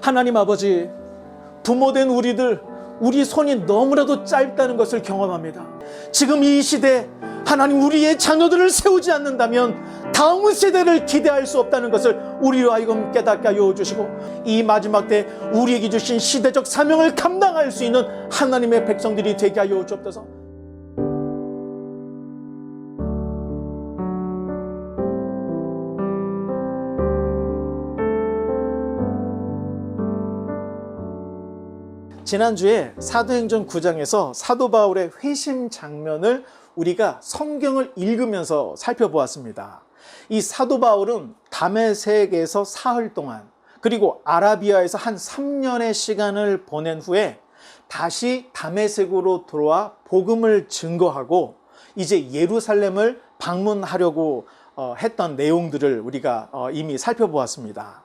하나님 아버지, 부모된 우리 손이 너무나도 짧다는 것을 경험합니다. 지금 이 시대 하나님 우리의 자녀들을 세우지 않는다면 다음 세대를 기대할 수 없다는 것을 우리로 하여금 깨닫게 하여 주시고, 이 마지막 때 우리에게 주신 시대적 사명을 감당할 수 있는 하나님의 백성들이 되게 하여 주옵소서. 지난주에 사도행전 9장에서 사도 바울의 회심 장면을 우리가 성경을 읽으면서 살펴보았습니다. 이 사도 바울은 다메섹에서 사흘 동안, 그리고 아라비아에서 한 3년의 시간을 보낸 후에 다시 다메섹으로 들어와 복음을 증거하고 이제 예루살렘을 방문하려고 했던 내용들을 우리가 이미 살펴보았습니다.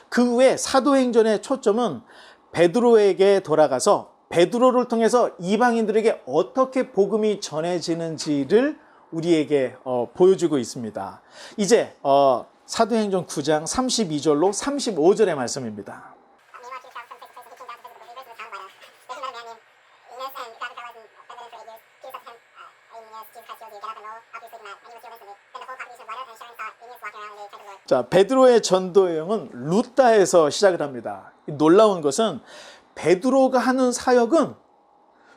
그 후에 사도행전의 초점은 베드로에게 돌아가서 베드로를 통해서 이방인들에게 어떻게 복음이 전해지는지를 우리에게 보여주고 있습니다. 이제 사도행전 9장 32절로 35절의 말씀입니다. 자, 베드로의 전도여행은 루다에서 시작을 합니다. 놀라운 것은 베드로가 하는 사역은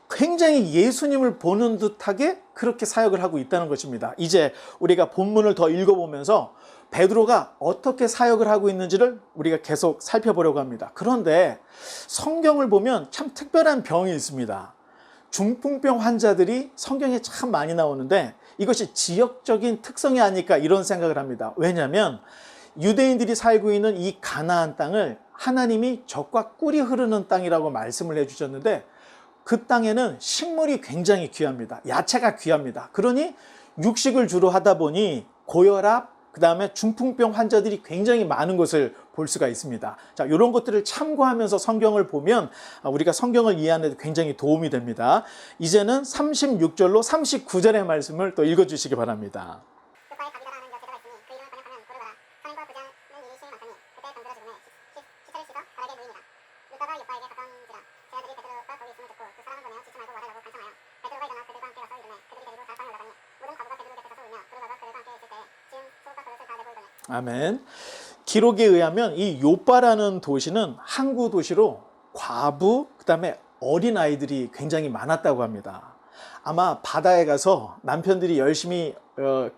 굉장히 예수님을 보는 듯하게 그렇게 사역을 하고 있다는 것입니다. 이제 우리가 본문을 더 읽어보면서 베드로가 어떻게 사역을 하고 있는지를 우리가 계속 살펴보려고 합니다. 그런데 성경을 보면 참 특별한 병이 있습니다. 중풍병 환자들이 성경에 참 많이 나오는데 이것이 지역적인 특성이 아닐까 이런 생각을 합니다. 왜냐하면 유대인들이 살고 있는 이 가나안 땅을 하나님이 젖과 꿀이 흐르는 땅이라고 말씀을 해주셨는데 그 땅에는 식물이 굉장히 귀합니다. 야채가 귀합니다. 그러니 육식을 주로 하다 보니 고혈압, 그 다음에 중풍병 환자들이 굉장히 많은 것을 볼 수가 있습니다. 자, 이런 것들을 참고하면서 성경을 보면 우리가 성경을 이해하는 데 굉장히 도움이 됩니다. 이제는 36절로 39절의 말씀을 또 읽어주시기 바랍니다. 아멘. 기록에 의하면 이 요빠라는 도시는 항구 도시로 과부, 그 다음에 어린아이들이 굉장히 많았다고 합니다. 아마 바다에 가서 남편들이 열심히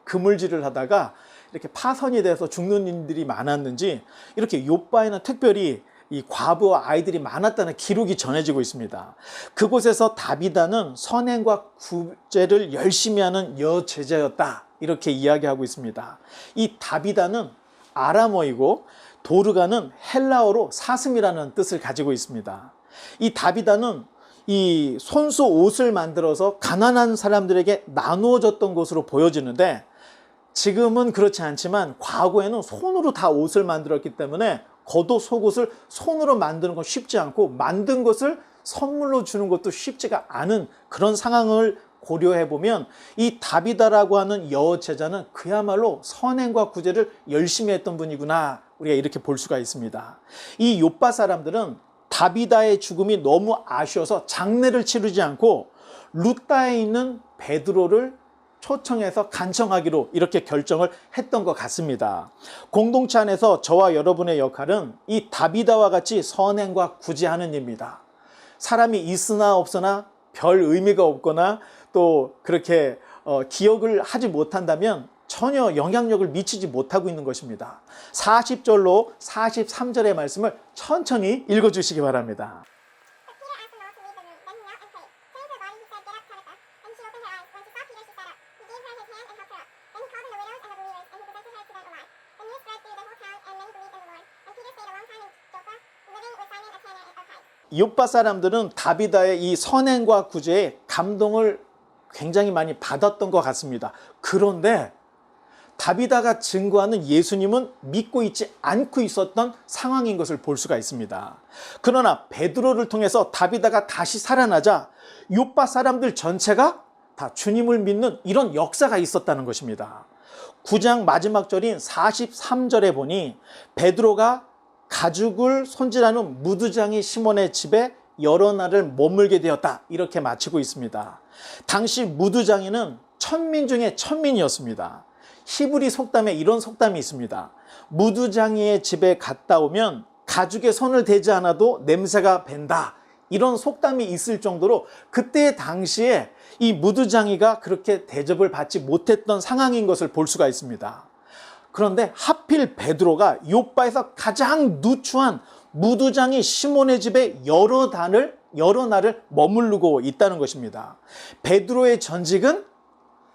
그물질을 하다가 이렇게 파선이 돼서 죽는 일들이 많았는지 이렇게 요빠에는 특별히 이 과부와 아이들이 많았다는 기록이 전해지고 있습니다. 그곳에서 다비다는 선행과 구제를 열심히 하는 여제자였다, 이렇게 이야기하고 있습니다. 이 다비다는 아람어이고 도르가는 헬라어로 사슴이라는 뜻을 가지고 있습니다. 이 다비다는 이 손수 옷을 만들어서 가난한 사람들에게 나누어 줬던 것으로 보여지는데, 지금은 그렇지 않지만 과거에는 손으로 다 옷을 만들었기 때문에 겉옷 속옷을 손으로 만드는 건 쉽지 않고 만든 것을 선물로 주는 것도 쉽지가 않은 그런 상황을 고려해 보면 이 다비다라고 하는 여제자는 그야말로 선행과 구제를 열심히 했던 분이구나, 우리가 이렇게 볼 수가 있습니다. 이 요빠 사람들은 다비다의 죽음이 너무 아쉬워서 장례를 치르지 않고 루다에 있는 베드로를 초청해서 간청하기로 이렇게 결정을 했던 것 같습니다. 공동체 안에서 저와 여러분의 역할은 이 다비다와 같이 선행과 구제하는 일입니다. 사람이 있으나 없으나 별 의미가 없거나 또 그렇게 기억을 하지 못한다면 전혀 영향력을 미치지 못하고 있는 것입니다. 40절로 43절의 말씀을 천천히 읽어주시기 바랍니다. 요빠 사람들은 다비다의 이 선행과 구제에 감동을 굉장히 많이 받았던 것 같습니다. 그런데 다비다가 증거하는 예수님은 믿고 있지 않고 있었던 상황인 것을 볼 수가 있습니다. 그러나 베드로를 통해서 다비다가 다시 살아나자 요빠 사람들 전체가 다 주님을 믿는 이런 역사가 있었다는 것입니다. 9장 마지막 절인 43절에 보니 베드로가 가죽을 손질하는 무두장이 시몬의 집에 여러 날을 머물게 되었다. 이렇게 마치고 있습니다. 당시 무두장이는 천민 중에 천민이었습니다. 히브리 속담에 이런 속담이 있습니다. 무두장이의 집에 갔다 오면 가죽에 손을 대지 않아도 냄새가 밴다. 이런 속담이 있을 정도로 그때 당시에 이 무두장이가 그렇게 대접을 받지 못했던 상황인 것을 볼 수가 있습니다. 그런데 하필 베드로가 요바에서 가장 누추한 무두장이 시몬의 집에 여러 날을 머무르고 있다는 것입니다. 베드로의 전직은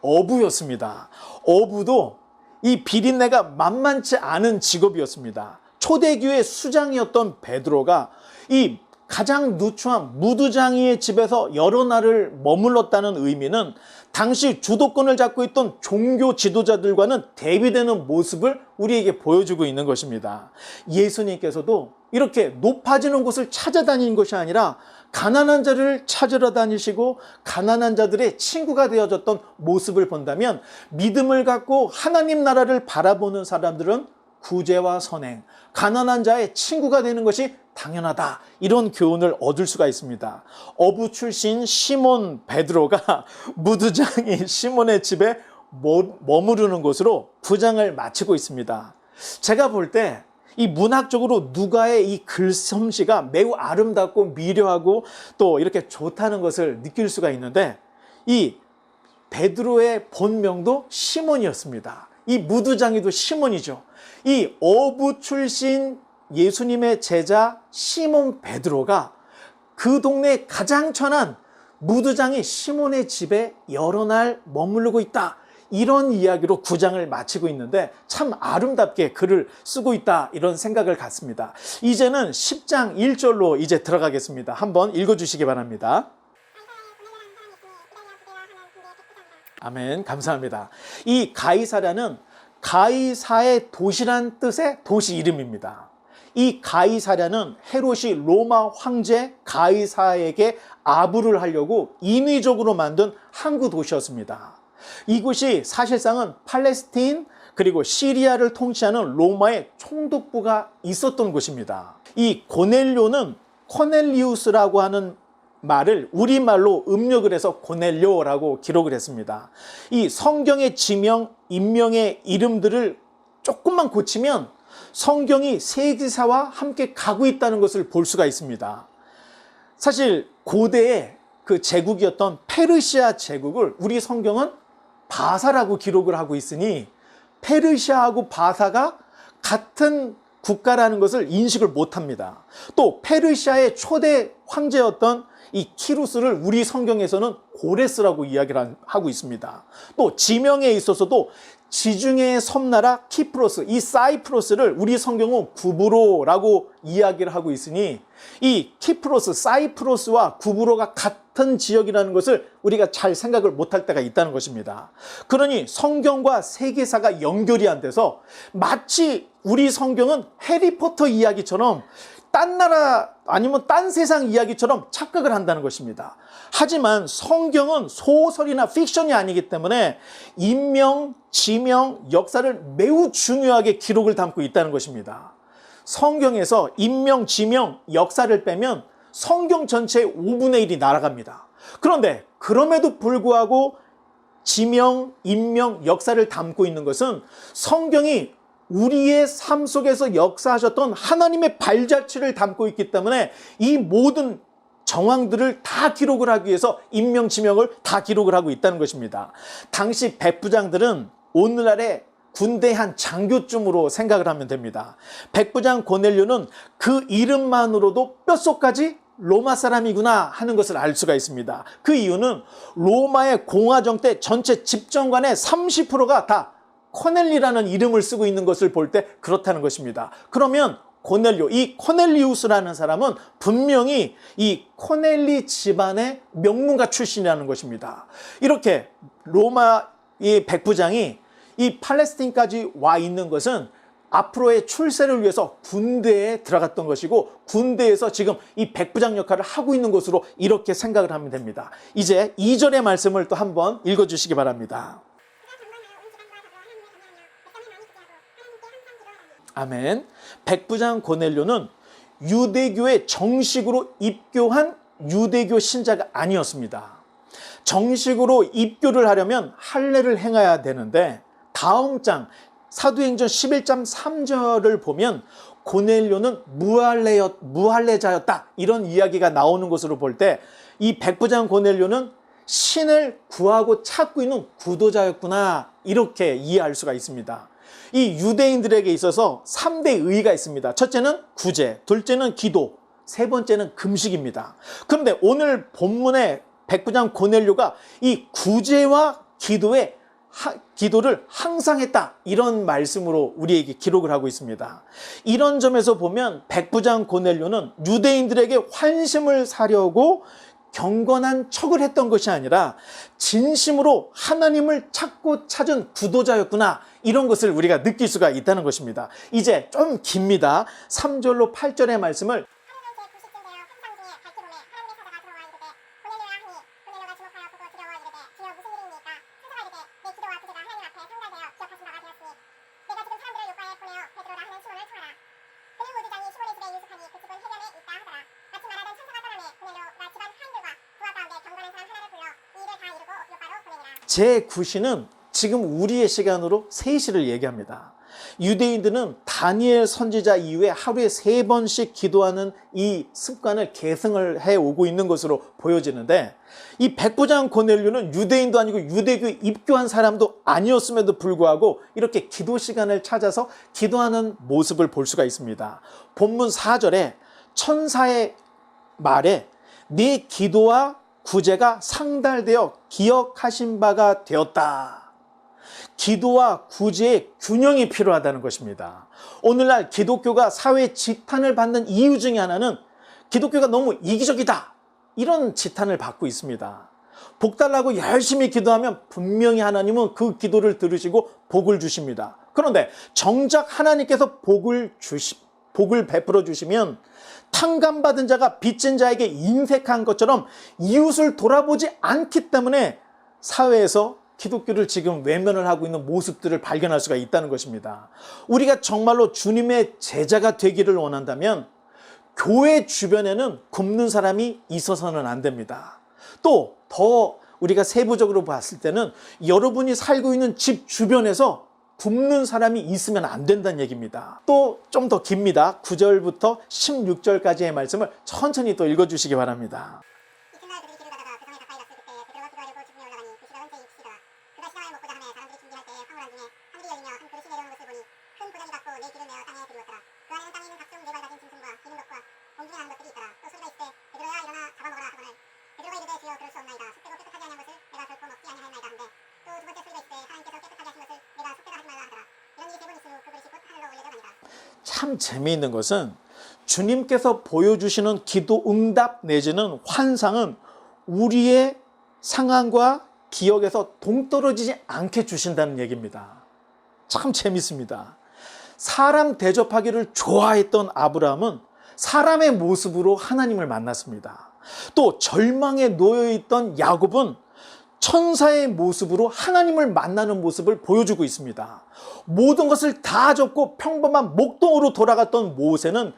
어부였습니다. 어부도 이 비린내가 만만치 않은 직업이었습니다. 초대교회 수장이었던 베드로가 이 가장 누추한 무두장이의 집에서 여러 날을 머물렀다는 의미는 당시 주도권을 잡고 있던 종교 지도자들과는 대비되는 모습을 우리에게 보여주고 있는 것입니다. 예수님께서도 이렇게 높아지는 곳을 찾아다니는 것이 아니라 가난한 자를 찾으러 다니시고 가난한 자들의 친구가 되어졌던 모습을 본다면 믿음을 갖고 하나님 나라를 바라보는 사람들은 구제와 선행, 가난한 자의 친구가 되는 것이 당연하다. 이런 교훈을 얻을 수가 있습니다. 어부 출신 시몬 베드로가 무두장이 시몬의 집에 머무르는 곳으로 부장을 마치고 있습니다. 제가 볼 때 이 문학적으로 누가의 이 글솜씨가 매우 아름답고 미려하고 또 이렇게 좋다는 것을 느낄 수가 있는데 이 베드로의 본명도 시몬이었습니다. 이 무두장이도 시몬이죠. 이 어부 출신 예수님의 제자 시몬 베드로가 그 동네 가장 천한 무두장이 시몬의 집에 여러 날 머무르고 있다. 이런 이야기로 9장을 마치고 있는데 참 아름답게 글을 쓰고 있다. 이런 생각을 갖습니다. 이제는 10장 1절로 이제 들어가겠습니다. 한번 읽어주시기 바랍니다. 아멘. 감사합니다. 이 가이사랴는 가이사의 도시란 뜻의 도시 이름입니다. 이 가이사랴는 헤롯이 로마 황제 가이사에게 아부를 하려고 인위적으로 만든 항구 도시였습니다. 이곳이 사실상은 팔레스틴 그리고 시리아를 통치하는 로마의 총독부가 있었던 곳입니다. 이 고넬료는 코넬리우스라고 하는 말을 우리말로 음력을 해서 고넬료라고 기록을 했습니다. 이 성경의 지명, 인명의 이름들을 조금만 고치면 성경이 세계사와 함께 가고 있다는 것을 볼 수가 있습니다. 사실 고대의 그 제국이었던 페르시아 제국을 우리 성경은 바사라고 기록을 하고 있으니 페르시아하고 바사가 같은 국가라는 것을 인식을 못합니다. 또 페르시아의 초대 황제였던 이 키루스를 우리 성경에서는 고레스라고 이야기를 하고 있습니다. 또 지명에 있어서도 지중해의 섬나라 키프로스, 이 사이프러스를 우리 성경은 구브로라고 이야기를 하고 있으니 이 키프로스, 사이프러스와 구브로가 같은 지역이라는 것을 우리가 잘 생각을 못할 때가 있다는 것입니다. 그러니 성경과 세계사가 연결이 안 돼서 마치 우리 성경은 해리포터 이야기처럼 딴 나라 아니면 딴 세상 이야기처럼 착각을 한다는 것입니다. 하지만 성경은 소설이나 픽션이 아니기 때문에 인명, 지명, 역사를 매우 중요하게 기록을 담고 있다는 것입니다. 성경에서 인명, 지명, 역사를 빼면 성경 전체의 5분의 1이 날아갑니다. 그런데 그럼에도 불구하고 지명, 인명, 역사를 담고 있는 것은 성경이 우리의 삶 속에서 역사하셨던 하나님의 발자취를 담고 있기 때문에 이 모든 정황들을 다 기록을 하기 위해서 인명, 지명을 다 기록을 하고 있다는 것입니다. 당시 백부장들은 오늘날의 군대의 한 장교쯤으로 생각을 하면 됩니다. 백부장 고넬료는 그 이름만으로도 뼛속까지 로마 사람이구나 하는 것을 알 수가 있습니다. 그 이유는 로마의 공화정 때 전체 집정관의 30%가 다 코넬리라는 이름을 쓰고 있는 것을 볼 때 그렇다는 것입니다. 그러면 고넬료, 이 코넬리우스라는 사람은 분명히 이 코넬리 집안의 명문가 출신이라는 것입니다. 이렇게 로마의 백부장이 이 팔레스틴까지 와 있는 것은 앞으로의 출세를 위해서 군대에 들어갔던 것이고 군대에서 지금 이 백부장 역할을 하고 있는 것으로 이렇게 생각을 하면 됩니다. 이제 2절의 말씀을 또 한번 읽어주시기 바랍니다. 아멘. 백부장 고넬료는 유대교에 정식으로 입교한 유대교 신자가 아니었습니다. 정식으로 입교를 하려면 할례를 행해야 되는데 다음 장 사도행전 11장 3절을 보면 고넬료는 무할례자였다 이런 이야기가 나오는 것으로 볼 때 이 백부장 고넬료는 신을 구하고 찾고 있는 구도자였구나 이렇게 이해할 수가 있습니다. 이 유대인들에게 있어서 3대 의가 있습니다. 첫째는 구제, 둘째는 기도, 세 번째는 금식입니다. 그런데 오늘 본문의 백부장 고넬료가 이 구제와 기도를 항상 했다 이런 말씀으로 우리에게 기록을 하고 있습니다. 이런 점에서 보면 백부장 고넬료는 유대인들에게 환심을 사려고 경건한 척을 했던 것이 아니라 진심으로 하나님을 찾고 찾은 구도자였구나 이런 것을 우리가 느낄 수가 있다는 것입니다. 이제 좀 깁니다. 3절로 8절의 말씀을 제9시는 지금 우리의 시간으로 3시를 얘기합니다. 유대인들은 다니엘 선지자 이후에 하루에 3번씩 기도하는 이 습관을 계승을 해오고 있는 것으로 보여지는데 이 백부장 고넬료는 유대인도 아니고 유대교에 입교한 사람도 아니었음에도 불구하고 이렇게 기도 시간을 찾아서 기도하는 모습을 볼 수가 있습니다. 본문 4절에 천사의 말에 네 기도와 구제가 상달되어 기억하신 바가 되었다. 기도와 구제의 균형이 필요하다는 것입니다. 오늘날 기독교가 사회 지탄을 받는 이유 중에 하나는 기독교가 너무 이기적이다 이런 지탄을 받고 있습니다. 복 달라고 열심히 기도하면 분명히 하나님은 그 기도를 들으시고 복을 주십니다. 그런데 정작 하나님께서 복을 베풀어 주시면 탕감받은 자가 빚진 자에게 인색한 것처럼 이웃을 돌아보지 않기 때문에 사회에서 기독교를 지금 외면을 하고 있는 모습들을 발견할 수가 있다는 것입니다. 우리가 정말로 주님의 제자가 되기를 원한다면 교회 주변에는 굶는 사람이 있어서는 안 됩니다. 또 더 우리가 세부적으로 봤을 때는 여러분이 살고 있는 집 주변에서 굶는 사람이 있으면 안 된다는 얘기입니다. 또 좀 더 깁니다. 9절부터 16절까지의 말씀을 천천히 또 읽어주시기 바랍니다. 이튿날 그들이 길을 가다가 그 성에 가까이 갔을 그때 베드로가 기도하려고 지붕에 올라가니 그 시가 언제 익히더라. 그가 시장을 먹고자 하매 사람들이 준비할 때에 황홀한 중에 하늘이 열리며 한 그릇이 내려오는 것을 보니 큰 보자기 같고 네 길을 내어 땅에 드리웠더라. 그 안에는 땅에 있는 각종 네발 가진 짐승과 기는 것과 공중에 나는 것들이 있더라. 또 소리가 있되 베드로야 일어나 잡아먹어라 하거늘 베드로가 이르되 주여 그럴 수 없나이다. 숫대고 깨끗하게 하는 것을 내가 결코 먹지 아니하였나이다 한데 또 두 번째 소리가 있되 하나님께서 깨끗하게 하신 것을 내가 숫대가 하지 말라 하더라. 이런 일이 세 번 있은 후 그 그릇이 곧 하늘로 올려져 가니라. 참 재미있는 것은 주님께서 보여주시는 기도 응답 내지는 환상은 우리의 상황과 기억에서 동떨어지지 않게 주신다는 얘기입니다. 참 재밌습니다. 사람 대접하기를 좋아했던 아브라함은 사람의 모습으로 하나님을 만났습니다. 또 절망에 놓여있던 야곱은 천사의 모습으로 하나님을 만나는 모습을 보여주고 있습니다. 모든 것을 다 접고 평범한 목동으로 돌아갔던 모세는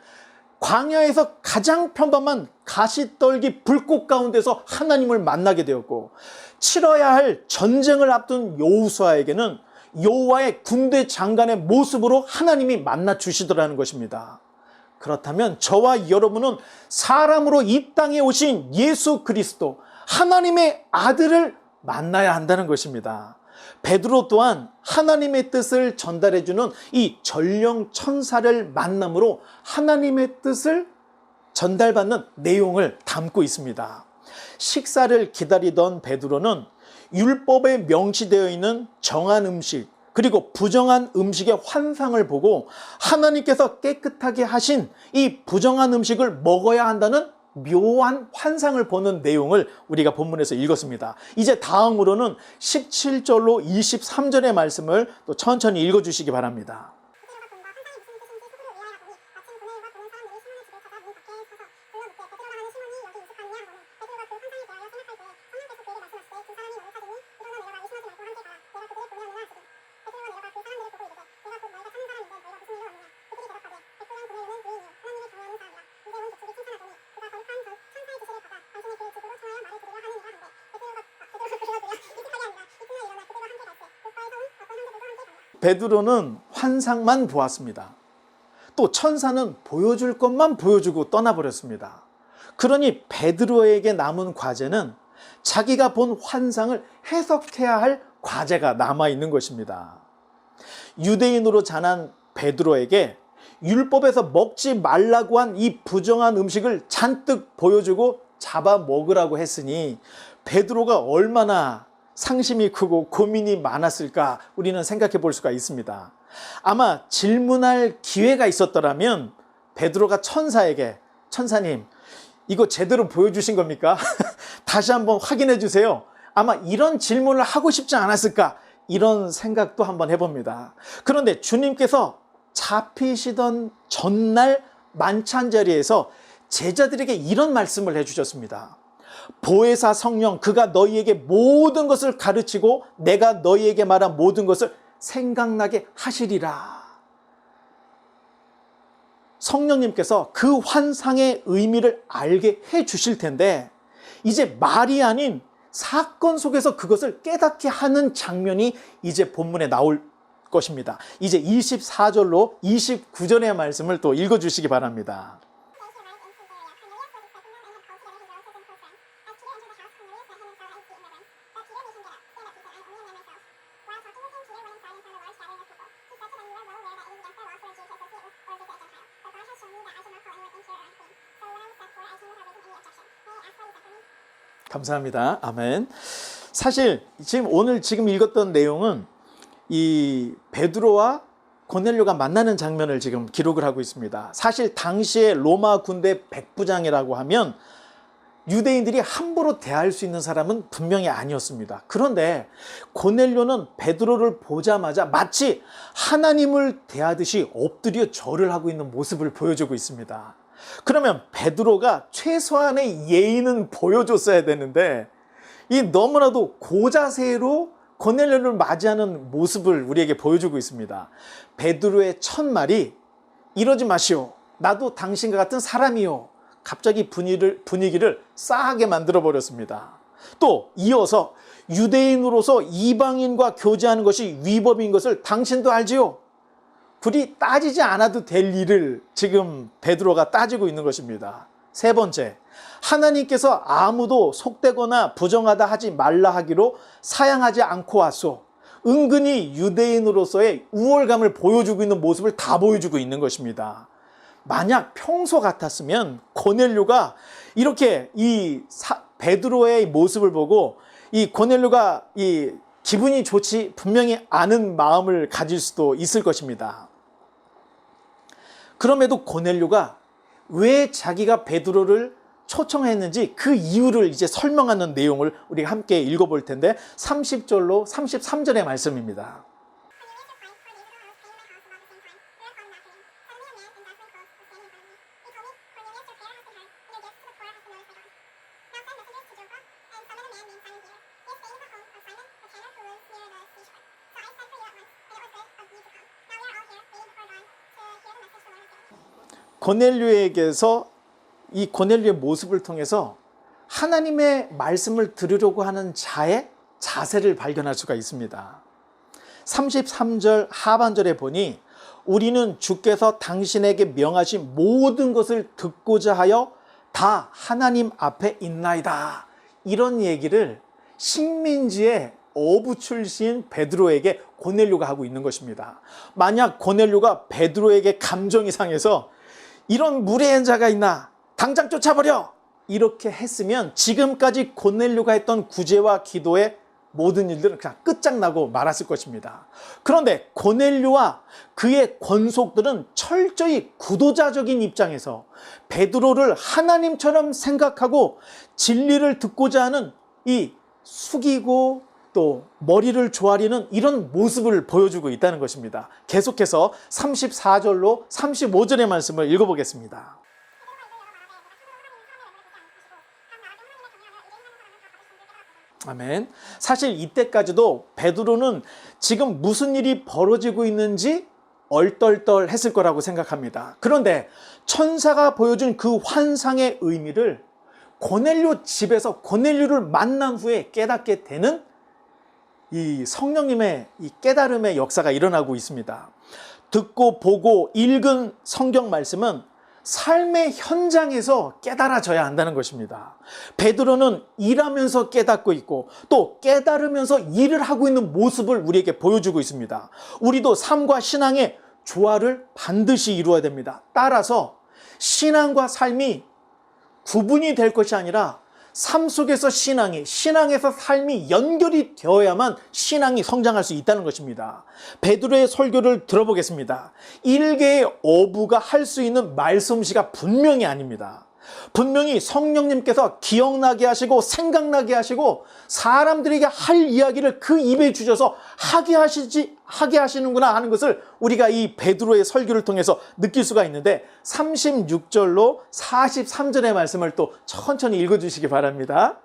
광야에서 가장 평범한 가시떨기 불꽃 가운데서 하나님을 만나게 되었고 치러야 할 전쟁을 앞둔 여호수아에게는 여호와의 군대 장관의 모습으로 하나님이 만나 주시더라는 것입니다. 그렇다면 저와 여러분은 사람으로 이 땅에 오신 예수 그리스도 하나님의 아들을 만나야 한다는 것입니다. 베드로 또한 하나님의 뜻을 전달해주는 이 전령 천사를 만남으로 하나님의 뜻을 전달받는 내용을 담고 있습니다. 식사를 기다리던 베드로는 율법에 명시되어 있는 정한 음식 그리고 부정한 음식의 환상을 보고 하나님께서 깨끗하게 하신 이 부정한 음식을 먹어야 한다는 묘한 환상을 보는 내용을 우리가 본문에서 읽었습니다. 이제 다음으로는 17절로 23절의 말씀을 또 천천히 읽어주시기 바랍니다. 베드로는 환상만 보았습니다. 또 천사는 보여줄 것만 보여주고 떠나버렸습니다. 그러니 베드로에게 남은 과제는 자기가 본 환상을 해석해야 할 과제가 남아있는 것입니다. 유대인으로 자란 베드로에게 율법에서 먹지 말라고 한 이 부정한 음식을 잔뜩 보여주고 잡아 먹으라고 했으니 베드로가 얼마나 상심이 크고 고민이 많았을까 우리는 생각해 볼 수가 있습니다. 아마 질문할 기회가 있었더라면 베드로가 천사에게 천사님 이거 제대로 보여주신 겁니까? 다시 한번 확인해 주세요. 아마 이런 질문을 하고 싶지 않았을까 이런 생각도 한번 해봅니다. 그런데 주님께서 잡히시던 전날 만찬 자리에서 제자들에게 이런 말씀을 해주셨습니다. 보혜사 성령 그가 너희에게 모든 것을 가르치고 내가 너희에게 말한 모든 것을 생각나게 하시리라. 성령님께서 그 환상의 의미를 알게 해 주실 텐데 이제 말이 아닌 사건 속에서 그것을 깨닫게 하는 장면이 이제 본문에 나올 것입니다. 이제 24절로 29절의 말씀을 또 읽어주시기 바랍니다. 감사합니다. 아멘. 사실 오늘 읽었던 내용은 이 베드로와 고넬료가 만나는 장면을 지금 기록을 하고 있습니다. 사실 당시에 로마 군대 백부장이라고 하면 유대인들이 함부로 대할 수 있는 사람은 분명히 아니었습니다. 그런데 고넬료는 베드로를 보자마자 마치 하나님을 대하듯이 엎드려 절을 하고 있는 모습을 보여주고 있습니다. 그러면 베드로가 최소한의 예의는 보여줬어야 되는데 이 너무나도 고자세로 고넬료를 맞이하는 모습을 우리에게 보여주고 있습니다. 베드로의 첫 말이 이러지 마시오. 나도 당신과 같은 사람이요. 갑자기 분위기를 싸하게 만들어 버렸습니다. 또 이어서 유대인으로서 이방인과 교제하는 것이 위법인 것을 당신도 알지요. 굳이 따지지 않아도 될 일을 지금 베드로가 따지고 있는 것입니다. 세 번째, 하나님께서 아무도 속되거나 부정하다 하지 말라 하기로 사양하지 않고 왔소. 은근히 유대인으로서의 우월감을 보여주고 있는 모습을 다 보여주고 있는 것입니다. 만약 평소 같았으면 고넬료가 이렇게 베드로의 모습을 보고 이 고넬료가 기분이 좋지 분명히 않은 마음을 가질 수도 있을 것입니다. 그럼에도 고넬료가 왜 자기가 베드로를 초청했는지 그 이유를 이제 설명하는 내용을 우리가 함께 읽어볼 텐데 30절로 33절의 말씀입니다. 고넬료에게서 이 고넬료의 모습을 통해서 하나님의 말씀을 들으려고 하는 자의 자세를 발견할 수가 있습니다. 33절 하반절에 보니 우리는 주께서 당신에게 명하신 모든 것을 듣고자 하여 다 하나님 앞에 있나이다. 이런 얘기를 식민지의 어부 출신 베드로에게 고넬료가 하고 있는 것입니다. 만약 고넬료가 베드로에게 감정이 상해서 이런 무례한 자가 있나? 당장 쫓아버려! 이렇게 했으면 지금까지 고넬료가 했던 구제와 기도의 모든 일들은 그냥 끝장나고 말았을 것입니다. 그런데 고넬료와 그의 권속들은 철저히 구도자적인 입장에서 베드로를 하나님처럼 생각하고 진리를 듣고자 하는 이 숙이고 또 머리를 조아리는 이런 모습을 보여주고 있다는 것입니다. 계속해서 34절로 35절의 말씀을 읽어보겠습니다. 아멘. 사실 이때까지도 베드로는 지금 무슨 일이 벌어지고 있는지 얼떨떨했을 거라고 생각합니다. 그런데 천사가 보여준 그 환상의 의미를 고넬료 집에서 고넬료를 만난 후에 깨닫게 되는 이 성령님의 이 깨달음의 역사가 일어나고 있습니다. 듣고 보고 읽은 성경 말씀은 삶의 현장에서 깨달아져야 한다는 것입니다. 베드로는 일하면서 깨닫고 있고 또 깨달으면서 일을 하고 있는 모습을 우리에게 보여주고 있습니다. 우리도 삶과 신앙의 조화를 반드시 이루어야 됩니다. 따라서 신앙과 삶이 구분이 될 것이 아니라 삶 속에서 신앙에서 삶이 연결이 되어야만 신앙이 성장할 수 있다는 것입니다. 베드로의 설교를 들어보겠습니다. 일개의 어부가 할 수 있는 말솜씨가 분명히 아닙니다. 분명히 성령님께서 기억나게 하시고 생각나게 하시고 사람들에게 할 이야기를 그 입에 주셔서 하게 하시는구나 하는 것을 우리가 이 베드로의 설교를 통해서 느낄 수가 있는데 36절로 43절의 말씀을 또 천천히 읽어주시기 바랍니다.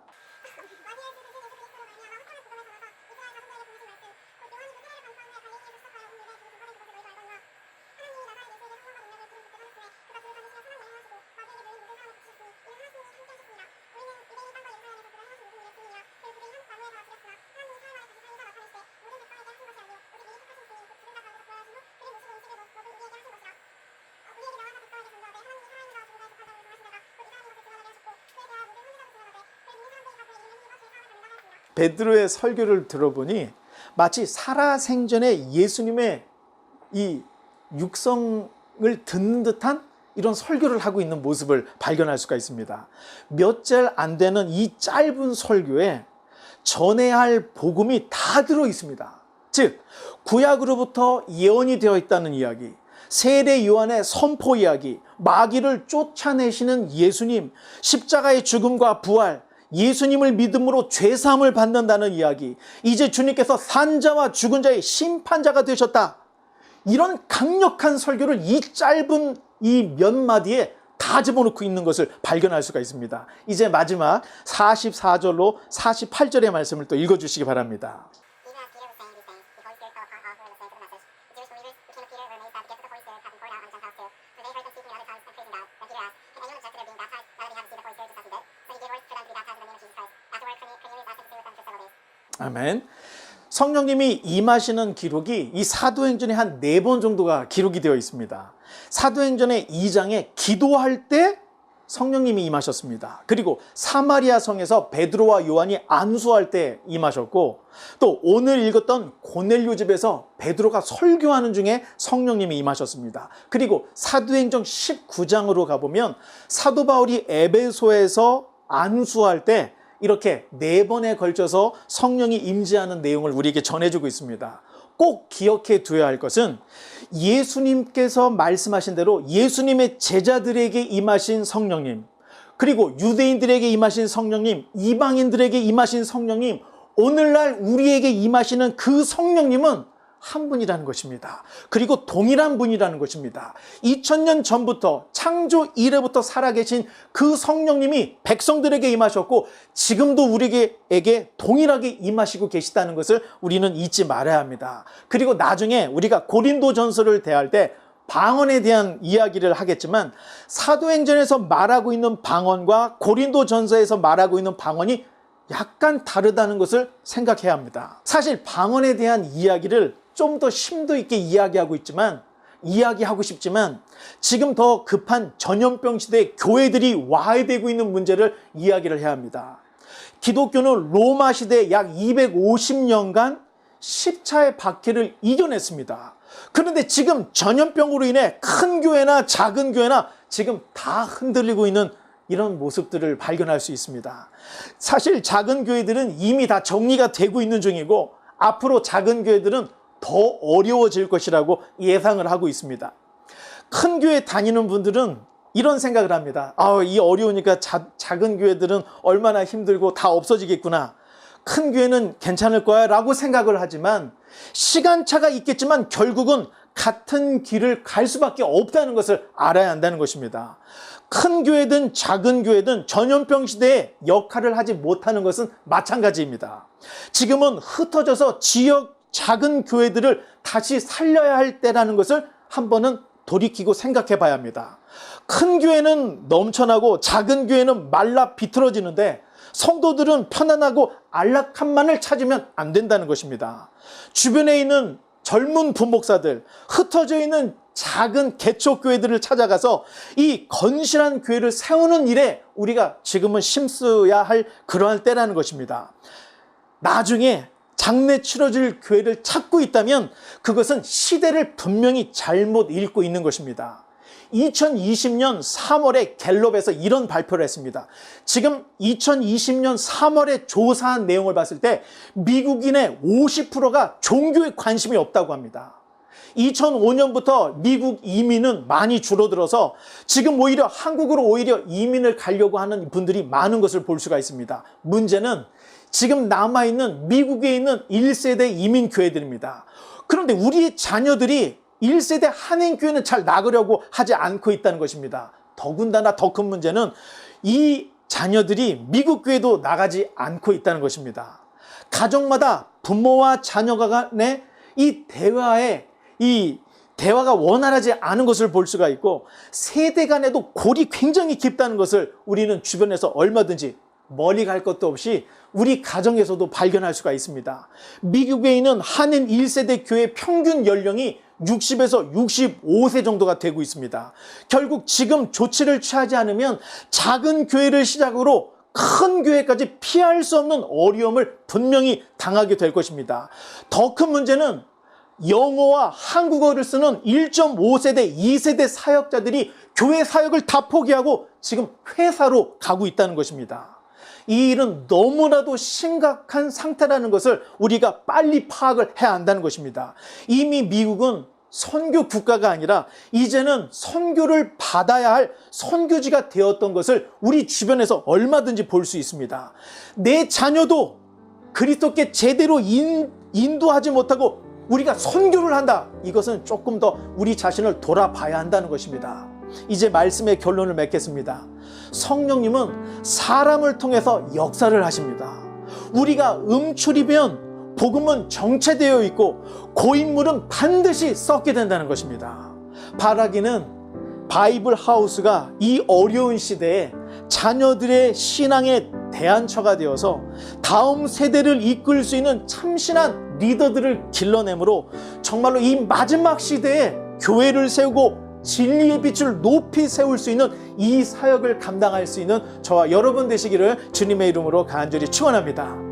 베드로의 설교를 들어보니 마치 살아생전에 예수님의 이 육성을 듣는 듯한 이런 설교를 하고 있는 모습을 발견할 수가 있습니다. 몇 절 안 되는 이 짧은 설교에 전해야 할 복음이 다 들어 있습니다. 즉 구약으로부터 예언이 되어 있다는 이야기, 세례 요한의 선포 이야기, 마귀를 쫓아내시는 예수님, 십자가의 죽음과 부활, 예수님을 믿음으로 죄사함을 받는다는 이야기, 이제 주님께서 산자와 죽은 자의 심판자가 되셨다. 이런 강력한 설교를 이 짧은 이 몇 마디에 다 집어넣고 있는 것을 발견할 수가 있습니다. 이제 마지막 44절로 48절의 말씀을 또 읽어주시기 바랍니다. 아멘. 성령님이 임하시는 기록이 이 사도행전에 한 4번 정도가 기록이 되어 있습니다. 사도행전의 2장에 기도할 때 성령님이 임하셨습니다. 그리고 사마리아 성에서 베드로와 요한이 안수할 때 임하셨고, 또 오늘 읽었던 고넬료 집에서 베드로가 설교하는 중에 성령님이 임하셨습니다. 그리고 사도행전 19장으로 가보면 사도 바울이 에베소에서 안수할 때 이렇게 4번에 걸쳐서 성령이 임재하는 내용을 우리에게 전해주고 있습니다. 꼭 기억해 두어야 할 것은 예수님께서 말씀하신 대로 예수님의 제자들에게 임하신 성령님, 그리고 유대인들에게 임하신 성령님, 이방인들에게 임하신 성령님, 오늘날 우리에게 임하시는 그 성령님은 한 분이라는 것입니다. 그리고 동일한 분이라는 것입니다. 2000년 전부터 창조 이래부터 살아계신 그 성령님이 백성들에게 임하셨고 지금도 우리에게 동일하게 임하시고 계시다는 것을 우리는 잊지 말아야 합니다. 그리고 나중에 우리가 고린도전서를 대할 때 방언에 대한 이야기를 하겠지만 사도행전에서 말하고 있는 방언과 고린도전서에서 말하고 있는 방언이 약간 다르다는 것을 생각해야 합니다. 사실 방언에 대한 이야기를 좀 더 심도 있게 이야기하고 싶지만 지금 더 급한 전염병 시대에 교회들이 와해되고 있는 문제를 이야기를 해야 합니다. 기독교는 로마 시대에 약 250년간 십자의 박해를 이겨냈습니다. 그런데 지금 전염병으로 인해 큰 교회나 작은 교회나 지금 다 흔들리고 있는 이런 모습들을 발견할 수 있습니다. 사실 작은 교회들은 이미 다 정리가 되고 있는 중이고 앞으로 작은 교회들은 더 어려워질 것이라고 예상을 하고 있습니다. 큰 교회 다니는 분들은 이런 생각을 합니다. 이 어려우니까 작은 교회들은 얼마나 힘들고 다 없어지겠구나. 큰 교회는 괜찮을 거야 라고 생각을 하지만 시간차가 있겠지만 결국은 같은 길을 갈 수밖에 없다는 것을 알아야 한다는 것입니다. 큰 교회든 작은 교회든 전염병 시대에 역할을 하지 못하는 것은 마찬가지입니다. 지금은 흩어져서 지역 작은 교회들을 다시 살려야 할 때라는 것을 한 번은 돌이키고 생각해 봐야 합니다. 큰 교회는 넘쳐나고 작은 교회는 말라 비틀어지는데 성도들은 편안하고 안락함만을 찾으면 안 된다는 것입니다. 주변에 있는 젊은 부목사들, 흩어져 있는 작은 개척교회들을 찾아가서 이 건실한 교회를 세우는 일에 우리가 지금은 힘써야 할 그러한 때라는 것입니다. 나중에 장래 치러질 교회를 찾고 있다면 그것은 시대를 분명히 잘못 읽고 있는 것입니다. 2020년 3월에 갤럽에서 이런 발표를 했습니다. 지금 2020년 3월에 조사한 내용을 봤을 때 미국인의 50%가 종교에 관심이 없다고 합니다. 2005년부터 미국 이민은 많이 줄어들어서 지금 오히려 한국으로 오히려 이민을 가려고 하는 분들이 많은 것을 볼 수가 있습니다. 문제는 지금 남아있는 미국에 있는 1세대 이민 교회들입니다. 그런데 우리의 자녀들이 1세대 한인교회는 잘 나가려고 하지 않고 있다는 것입니다. 더군다나 더 큰 문제는 이 자녀들이 미국 교회도 나가지 않고 있다는 것입니다. 가정마다 부모와 자녀 간의 이 대화가 원활하지 않은 것을 볼 수가 있고 세대 간에도 골이 굉장히 깊다는 것을 우리는 주변에서 얼마든지 멀리 갈 것도 없이 우리 가정에서도 발견할 수가 있습니다. 미국에 있는 한인 1세대 교회 평균 연령이 60에서 65세 정도가 되고 있습니다. 결국 지금 조치를 취하지 않으면 작은 교회를 시작으로 큰 교회까지 피할 수 없는 어려움을 분명히 당하게 될 것입니다. 더 큰 문제는 영어와 한국어를 쓰는 1.5세대, 2세대 사역자들이 교회 사역을 다 포기하고 지금 회사로 가고 있다는 것입니다. 이 일은 너무나도 심각한 상태라는 것을 우리가 빨리 파악을 해야 한다는 것입니다. 이미 미국은 선교 국가가 아니라 이제는 선교를 받아야 할 선교지가 되었던 것을 우리 주변에서 얼마든지 볼 수 있습니다. 내 자녀도 그리스도께 제대로 인도하지 못하고 우리가 선교를 한다. 이것은 조금 더 우리 자신을 돌아봐야 한다는 것입니다. 이제 말씀의 결론을 맺겠습니다. 성령님은 사람을 통해서 역사를 하십니다. 우리가 음출이면 복음은 정체되어 있고 고인물은 반드시 썩게 된다는 것입니다. 바라기는 바이블 하우스가 이 어려운 시대에 자녀들의 신앙의 대안처가 되어서 다음 세대를 이끌 수 있는 참신한 리더들을 길러내므로 정말로 이 마지막 시대에 교회를 세우고 진리의 빛을 높이 세울 수 있는 이 사역을 감당할 수 있는 저와 여러분 되시기를 주님의 이름으로 간절히 축원합니다.